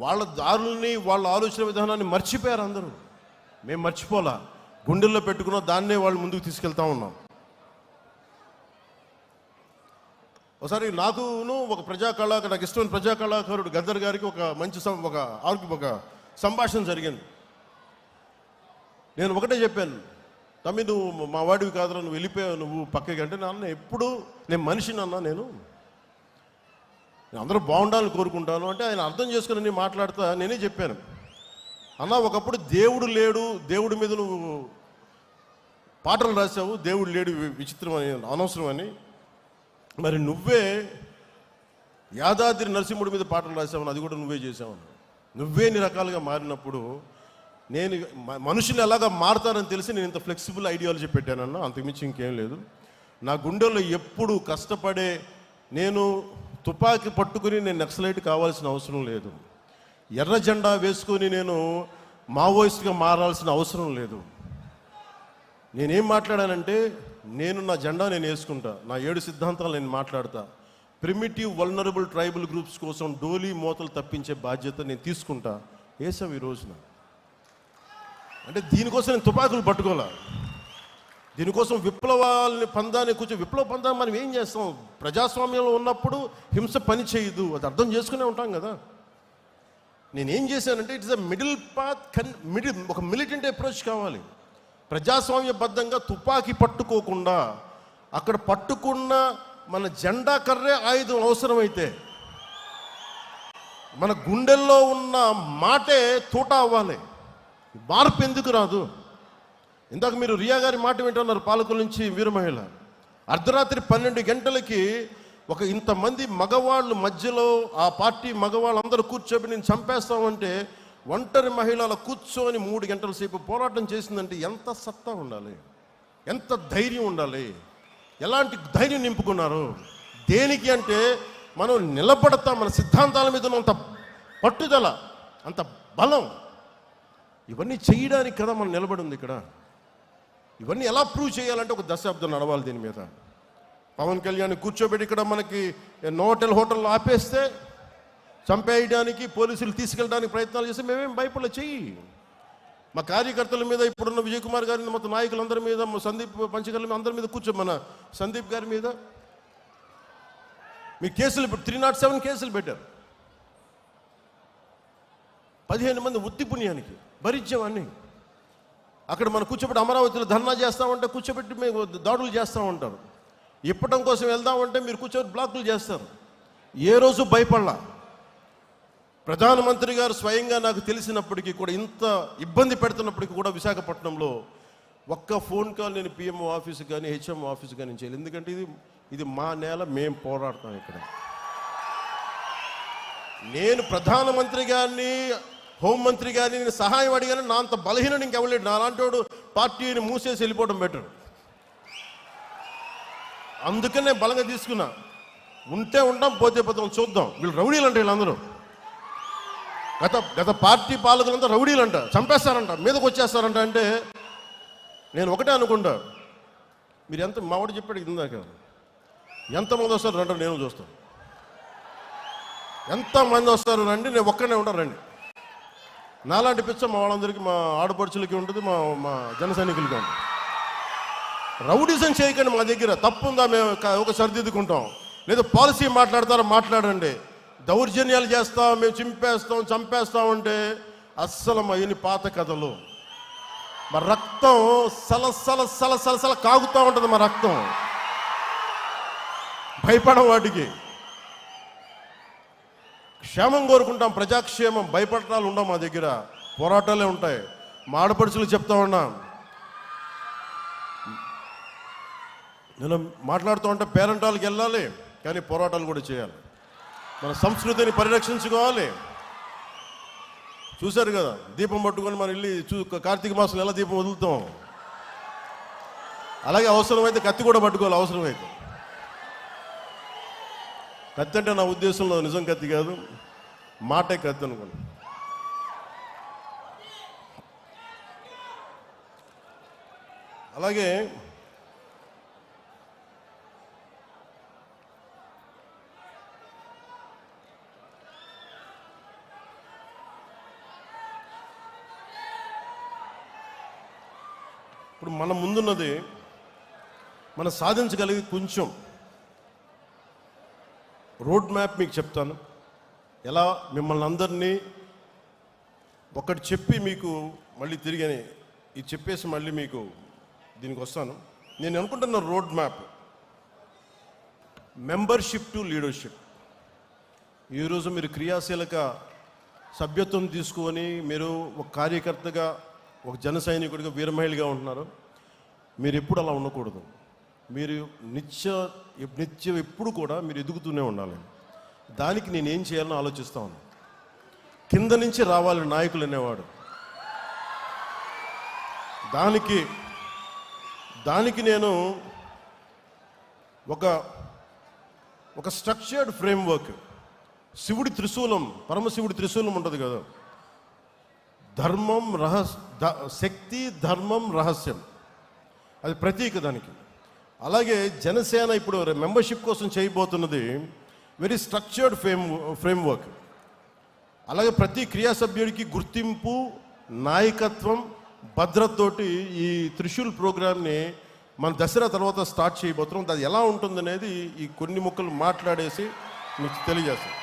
వాళ్ళ దారుల్ని, వాళ్ళ ఆలోచన విధానాన్ని మర్చిపోయారు అందరూ. మేము మర్చిపోలా, గుండెల్లో పెట్టుకున్న దాన్నే వాళ్ళు ముందుకు తీసుకెళ్తా ఉన్నాం. ఒకసారి నాకును ఒక నాకు ఇష్టమైన ప్రజా కళాకారుడు గద్దర్ గారికి ఒక మంచి ఒక సంభాషణ జరిగింది. నేను ఒకటే చెప్పాను, తమ్మి నువ్వు మా వాడివి కాదురా, నువ్వు వెళ్ళిపోయావు, నువ్వు పక్కకి అంటే, నాన్న ఎప్పుడు నేను మనిషిని అన్నా, నేను అందరూ బాగుండాలని కోరుకుంటాను అంటే ఆయన అర్థం చేసుకుని నేను మాట్లాడుతా. నేనే చెప్పాను, అన్న ఒకప్పుడు దేవుడు లేడు, దేవుడి మీద నువ్వు పాటలు రాసావు, దేవుడు లేడు విచిత్రం అని, అనవసరం అని. మరి నువ్వే యాదాద్రి నరసింహుడి మీద పాటలు రాసావు, అది కూడా నువ్వే చేసావు. నువ్వే ఇన్ని రకాలుగా మారినప్పుడు నేను మనుషులు ఎలాగా మారుతారని తెలిసి నేను ఇంత ఫ్లెక్సిబుల్ ఐడియాలజీ పెట్టానన్నా, అంతకుమించి ఇంకేం లేదు. నా గుండెల్లో ఎప్పుడు కష్టపడే, నేను తుపాకీ పట్టుకుని నేను నక్సలైట్ కావాల్సిన అవసరం లేదు, ఎర్ర జెండా వేసుకొని నేను మావోయిస్ట్గా మారాల్సిన అవసరం లేదు. నేనేం మాట్లాడానంటే, నేను నా జెండా నేను వేసుకుంటా, నా 7 సిద్ధాంతాలు నేను మాట్లాడతా. ప్రిమిటివ్ వల్నరబుల్ ట్రైబల్ గ్రూప్స్ కోసం డోలీ మోతలు తప్పించే బాధ్యత నేను తీసుకుంటా. వేసాం ఈ రోజున. అంటే దీనికోసం నేను తుపాకులు పట్టుకోలే, దీనికోసం విప్లవాలని పందాన్ని విప్లవ పందాన్ని మనం ఏం చేస్తాం? ప్రజాస్వామ్యంలో ఉన్నప్పుడు హింస పని చేయదు, అది అర్థం చేసుకునే ఉంటాం కదా. నేనేం చేశానంటే, ఇట్స్ అ మిడిల్ పాత్, ఒక మిలిటెంట్ అప్రోచ్ కావాలి. ప్రజాస్వామ్యబద్ధంగా తుపాకీ పట్టుకోకుండా, అక్కడ పట్టుకున్న మన జెండా కర్రే ఆయుధం అవసరమైతే, మన గుండెల్లో ఉన్న మాటే తూట అవ్వాలి. మార్పు ఎందుకు రాదు? ఇందాక మీరు రియా గారి మాట వింటున్నారు, పాలకుల నుంచి వీరమహిళ. అర్ధరాత్రి 12 గంటలకి ఒక ఇంతమంది మగవాళ్ళు మధ్యలో, ఆ పార్టీ మగవాళ్ళందరూ కూర్చోబెట్టి నేను చంపేస్తామంటే, ఒంటరి మహిళల కూర్చొని 3 గంటల సేపు పోరాటం చేసిందంటే ఎంత సత్తా ఉండాలి, ఎంత ధైర్యం ఉండాలి, ఎలాంటి ధైర్యం నింపుకున్నారు. దేనికి అంటే, మనం నిలబడతాం, మన సిద్ధాంతాల మీద అంత పట్టుదల, అంత బలం, ఇవన్నీ చేయడానికి కదా మనం నిలబడింది ఇక్కడ. ఇవన్నీ ఎలా ప్రూవ్ చేయాలంటే ఒక దశాబ్దం నడవాలి దీని మీద. పవన్ కళ్యాణ్ కూర్చోబెట్టి ఇక్కడ మనకి హోటల్లో ఆపేస్తే, చంపేయడానికి, పోలీసులు తీసుకెళ్ళడానికి ప్రయత్నాలు చేస్తే మేమేం భయపడలే, చెయ్యి. మా కార్యకర్తల మీద, ఇప్పుడున్న విజయ్ కుమార్ గారి మొత్తం నాయకులందరి మీద, సందీప్ పంచకర్ల మీద, అందరి మీద మన సందీప్ గారి మీద మీ కేసులు 307 కేసులు పెట్టారు. 15 మంది ఉత్తి పుణ్యానికి భరించామని. అక్కడ మనం కూర్చోబెట్టి అమరావతిలో ధర్నా చేస్తామంటే కూర్చోబెట్టి మేము దాడులు చేస్తూ ఉంటారు. ఇప్పటం కోసం వెళ్దామంటే మీరు కూర్చోబెట్టి బ్లాకులు చేస్తారు. ఏ రోజు భయపడలా. ప్రధానమంత్రి గారు స్వయంగా నాకు తెలిసినప్పటికీ కూడా, ఇంత ఇబ్బంది పెడుతున్నప్పటికీ కూడా విశాఖపట్నంలో ఒక్క ఫోన్ కాల్ నేను పిఎంఓ ఆఫీసు కానీ హెచ్ఎంఓ ఆఫీసు కానీ చేయలేదు. ఎందుకంటే ఇది మా నేల, మేము పోరాడతాం ఇక్కడ. నేను ప్రధానమంత్రి గారిని, హోంమంత్రి గారిని నేను సహాయం అడిగాను, నా అంత బలహీనం ఇంకెవలేడు. నా అలాంటి వాడు పార్టీని మూసేసి వెళ్ళిపోవడం బెటర్. అందుకని నేను బలంగా తీసుకున్నా. ఉంటే ఉంటాం, పోతే పోతాం, చూద్దాం. వీళ్ళు రౌడీలు అంటే, వీళ్ళందరూ గత పార్టీ పాలకులంతా రౌడీలు అంట, చంపేస్తారంట, మీదకి వచ్చేస్తారంట. అంటే నేను ఒకటే అనుకుంటా, మీరు ఎంత, మా వాడు చెప్పాడు ఇందాక, ఎంతమంది వస్తారు రండి, నేను చూస్తాను. ఎంతమంది వస్తారు రండి, నేను ఒక్కనే ఉంటాను రండి. నాలాంటి పిచ్చ మా వాళ్ళందరికీ, మా ఆడపడుచులకి ఉంటుంది, మా జన సైనికులకి ఉంటుంది. రౌడీజం చేయకండి మా దగ్గర, తప్పుందా మేము ఒక సరిదిద్దుకుంటాం. లేదా పాలసీ మాట్లాడతారా, మాట్లాడండి. దౌర్జన్యాలు చేస్తాం, మేము చింపేస్తాం, చంపేస్తామంటే అస్సలు మా ఇన్ని పాత కథలు. మా రక్తం సలసల కాగుతూ ఉంటుంది. మా రక్తం భయపడం, వాటికి క్షేమం కోరుకుంటాం, ప్రజాక్షేమం. భయపడటాలు ఉండవు మా దగ్గర, పోరాటాలే ఉంటాయి. మా ఆడపడుచులు చెప్తా ఉన్నా, నేను మాట్లాడుతూ ఉంటే పేరెంటాలకు వెళ్ళాలి, కానీ పోరాటాలు కూడా చేయాలి. మన సంస్కృతిని పరిరక్షించుకోవాలి. చూశారు కదా, దీపం పట్టుకొని మనం వెళ్ళి కార్తీక మాసంలో ఎలా దీపం వదులుతాం, అలాగే అవసరమైతే కత్తి కూడా పట్టుకోవాలి. అవసరమైతే కత్తి అంటే నా ఉద్దేశంలో నిజం కత్తి కాదు, మాటే కత్తి అనుకోండి. అలాగే ఇప్పుడు మన ముందున్నది మనం సాధించగలిగి కొంచెం రోడ్ మ్యాప్ మీకు చెప్తాను. ఎలా మిమ్మల్ని అందరినీ ఒకటి చెప్పి మీకు మళ్ళీ తిరిగి ఇది చెప్పేసి మళ్ళీ మీకు దీనికి వస్తాను. నేను అనుకుంటున్న road map membership to leadership. ఈరోజు మీరు క్రియాశీలక సభ్యత్వం తీసుకొని మీరు ఒక కార్యకర్తగా, ఒక జన సైనికుడిగా, వీరమహిళగా ఉంటున్నారు. మీరు ఎప్పుడు అలా ఉండకూడదు. మీరు నిత్యం ఎప్పుడు కూడా మీరు ఎదుగుతూనే ఉండాలి. దానికి నేను ఏం చేయాలని ఆలోచిస్తా ఉన్నాను. కింద నుంచి రావాలి నాయకులు అనేవాడు. దానికి నేను ఒక స్ట్రక్చర్డ్ ఫ్రేమ్వర్క్, శివుడి త్రిశూలం, పరమశివుడి త్రిశూలం ఉంటుంది కదా, ధర్మం శక్తి, ధర్మం, రహస్యం, అది ప్రతీక దానికి. అలాగే జనసేన ఇప్పుడు మెంబర్షిప్ కోసం చేయబోతున్నది వెరీ స్ట్రక్చర్డ్ ఫ్రేమ్వర్క్. అలాగే ప్రతి క్రియా సభ్యుడికి గుర్తింపు, నాయకత్వం, భద్రతతోటి ఈ త్రిశూల్ ప్రోగ్రామ్ని మన దసరా తర్వాత స్టార్ట్ చేయబోతున్నాం. అది ఎలా ఉంటుందనేది ఈ కొన్ని ముక్కలు మాట్లాడేసి మీకు తెలియజేస్తాను.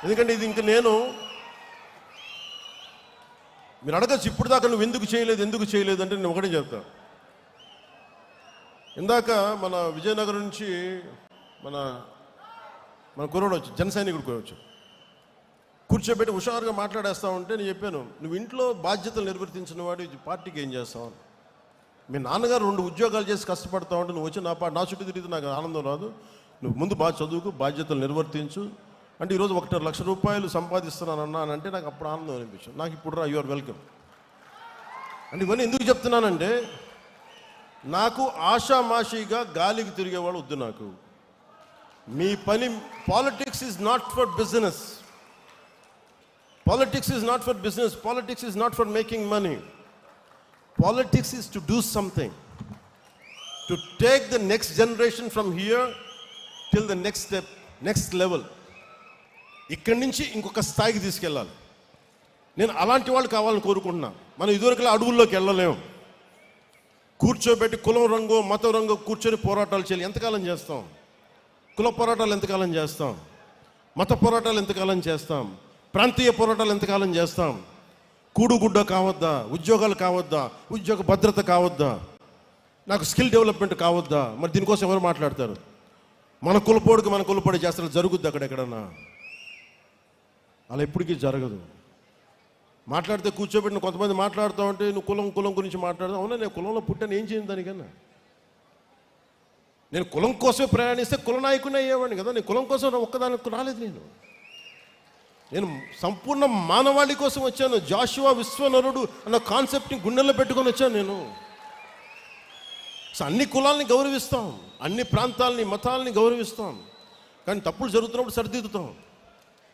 ఎందుకంటే ఇది ఇంక మీరు అడగచ్చు ఇప్పుడు దాకా నువ్వు ఎందుకు చేయలేదు అంటే నేను ఒకటే చెప్తాను. ఇందాక మన విజయనగరం నుంచి మన కుర్రోడు వచ్చి, జన సైనికుడు వచ్చి కూర్చోబెట్టి హుషారుగా మాట్లాడేస్తా ఉంటే నేను చెప్పాను, నువ్వు ఇంట్లో బాధ్యతలు నిర్వర్తించిన వాడు పార్టీకి ఏం చేస్తావు? మీ నాన్నగారు 2 ఉద్యోగాలు చేసి కష్టపడతా ఉంటే నువ్వు వచ్చి నా చుట్టూ తిరిగితే నాకు ఆనందం రాదు. నువ్వు ముందు బాగా చదువుకు, బాధ్యతలు నిర్వర్తించు అంటే ఈరోజు 1.5 లక్ష రూపాయలు సంపాదిస్తున్నానన్నా అని అంటే నాకు అప్పుడు ఆనందం అనిపించింది. నాకు ఇప్పుడు యు ఆర్ వెల్కమ్ అంటే ఇవన్నీ ఎందుకు చెప్తున్నానంటే, నాకు ఆషామాషిగా గాలికి తిరిగేవాళ్ళు వద్దు. నాకు మీ పని, politics is not for business, politics is not for business, politics is not for making money. Politics is to do something, to take the next generation from here till the next step, next level. ఇక్కడి నుంచి ఇంకొక స్థాయికి తీసుకెళ్ళాలి. నేను అలాంటి వాళ్ళు కావాలని కోరుకుంటున్నా. మనం ఇదివరకులా అడవుల్లోకి వెళ్ళలేము. కూర్చోబెట్టి కులం రంగు, మతం రంగు కూర్చొని పోరాటాలు చేయాలి. ఎంతకాలం చేస్తాం? కుల పోరాటాలు ఎంతకాలం చేస్తాం? మత పోరాటాలు ఎంతకాలం చేస్తాం? ప్రాంతీయ పోరాటాలు ఎంతకాలం చేస్తాం? కూడుగుడ్డ కావద్దా? ఉద్యోగాలు కావద్దా? ఉద్యోగ భద్రత కావద్దా? నాకు స్కిల్ డెవలప్మెంట్ కావద్దా? మరి దీనికోసం ఎవరు మాట్లాడతారు? మన కులపోడి చేస్తారు. జరుగుద్ది అక్కడెక్కడన్నా? అలా ఎప్పటికీ జరగదు. మాట్లాడితే కూర్చోబెట్టిన కొంతమంది మాట్లాడుతూ ఉంటే నువ్వు కులం గురించి మాట్లాడదాం. అవునా, నేను కులంలో పుట్టాను, ఏం చేయను దానికన్నా? నేను కులం కోసమే ప్రయాణిస్తే కుల నాయకుని అయ్యేవాడిని కదా. నేను కులం కోసం ఒక్కదానికి రాలేదు. నేను సంపూర్ణ మానవాళి కోసం వచ్చాను. జాషువా విశ్వనరుడు అన్న కాన్సెప్ట్ని గుండెల్లో పెట్టుకొని వచ్చాను నేను. సో అన్ని కులాలని గౌరవిస్తాం, అన్ని ప్రాంతాలని, మతాలని గౌరవిస్తాం. కానీ తప్పులు జరుగుతున్నప్పుడు సరిదిద్దుతాం.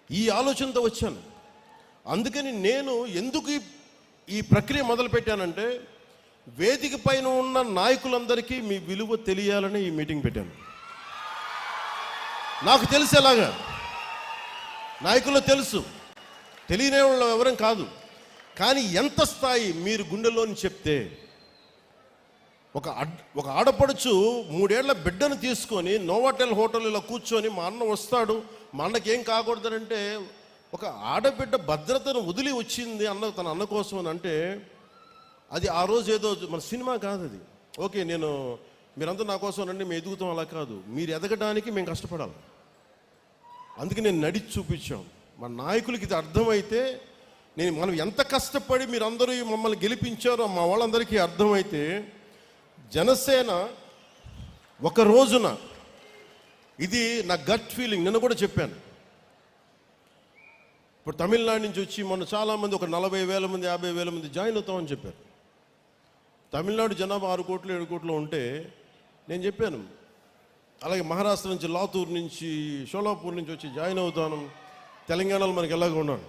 ఈ ఆలోచనతో వచ్చాను. అందుకని నేను ఎందుకు ఈ ప్రక్రియ మొదలుపెట్టానంటే, వేదిక పైన ఉన్న నాయకులందరికీ మీ విలువ తెలియాలని ఈ మీటింగ్ పెట్టాను. నాకు తెలిసేలాగా, నాయకుల్లో తెలుసు, తెలియని వాళ్ళు ఎవరం కాదు. కానీ ఎంత స్థాయి మీరు గుండెలోని చెప్తే, ఒక ఆడపడుచు 3 ఏళ్ల బిడ్డను తీసుకొని నోవాటెల్ హోటల్ ఇలా కూర్చొని మా అన్న వస్తాడు, మా అన్నకి ఏం కాకూడదంటే, ఒక ఆడబిడ్డ భద్రతను వదిలి వచ్చింది తన అన్న కోసం అని అంటే, అది ఆ రోజు ఏదో మన సినిమా కాదు అది. ఓకే, మీరంతా నా కోసం రండి, మేము ఎదుగుతాం, అలా కాదు. మీరు ఎదగడానికి మేము కష్టపడాలి. అందుకే నేను నడిచి చూపించాం. మన నాయకులకి ఇది అర్థమైతే, మనం ఎంత కష్టపడి మీరందరూ మమ్మల్ని గెలిపించారో మా వాళ్ళందరికీ అర్థమైతే, జనసేన ఒక రోజున, ఇది నా గట్ ఫీలింగ్, నిన్న కూడా చెప్పాను. ఇప్పుడు తమిళనాడు నుంచి వచ్చి మొన్న చాలామంది, ఒక 40,000 మంది 50,000 మంది జాయిన్ అవుతామని చెప్పారు. తమిళనాడు జనాభా 6 కోట్లు 7 కోట్లు ఉంటే నేను చెప్పాను. అలాగే మహారాష్ట్ర నుంచి, లాతూర్ నుంచి, షోలాపూర్ నుంచి వచ్చి జాయిన్ అవుతాను. తెలంగాణలో మనకి ఎలాగ ఉన్నాను.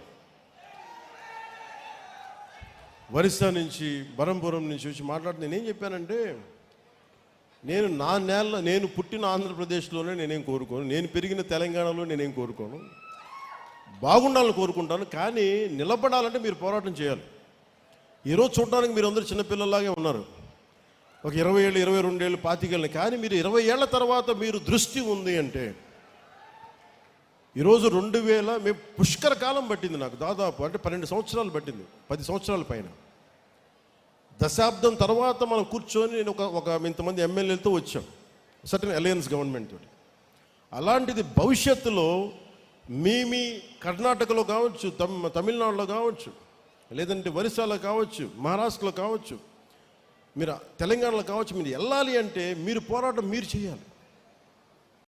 ఒరిస్సా నుంచి, బరంపురం నుంచి వచ్చి మాట్లాడుతూ నేనేం చెప్పానంటే, నేను పుట్టిన ఆంధ్రప్రదేశ్లోనే నేనేం కోరుకోను, నేను పెరిగిన తెలంగాణలో నేనేం కోరుకోను, బాగుండాలని కోరుకుంటాను. కానీ నిలబడాలంటే మీరు పోరాటం చేయాలి. ఈరోజు చూడడానికి మీరు అందరూ చిన్నపిల్లలాగే ఉన్నారు. ఒక 20 ఏళ్ళు, 22 ఏళ్ళు, 25 ఏళ్ళు. కానీ మీరు 20 ఏళ్ల తర్వాత మీరు దృష్టి ఉంది అంటే, ఈరోజు 2000 మేము పుష్కర కాలం పట్టింది నాకు, దాదాపు అంటే 12 సంవత్సరాలు పట్టింది, 10 సంవత్సరాల పైన. దశాబ్దం తర్వాత మనం కూర్చొని నేను ఒక ఇంతమంది ఎమ్మెల్యేలతో వచ్చాం, సర్టన్ అలయన్స్ గవర్నమెంట్ తోటి. అలాంటిది భవిష్యత్తులో మీ కర్ణాటకలో కావచ్చు, తమిళనాడులో కావచ్చు, లేదంటే ఒరిస్సాలో కావచ్చు, మహారాష్ట్రలో కావచ్చు, మీరు తెలంగాణలో కావచ్చు, మీరు వెళ్ళాలి అంటే మీరు పోరాటం మీరు చేయాలి.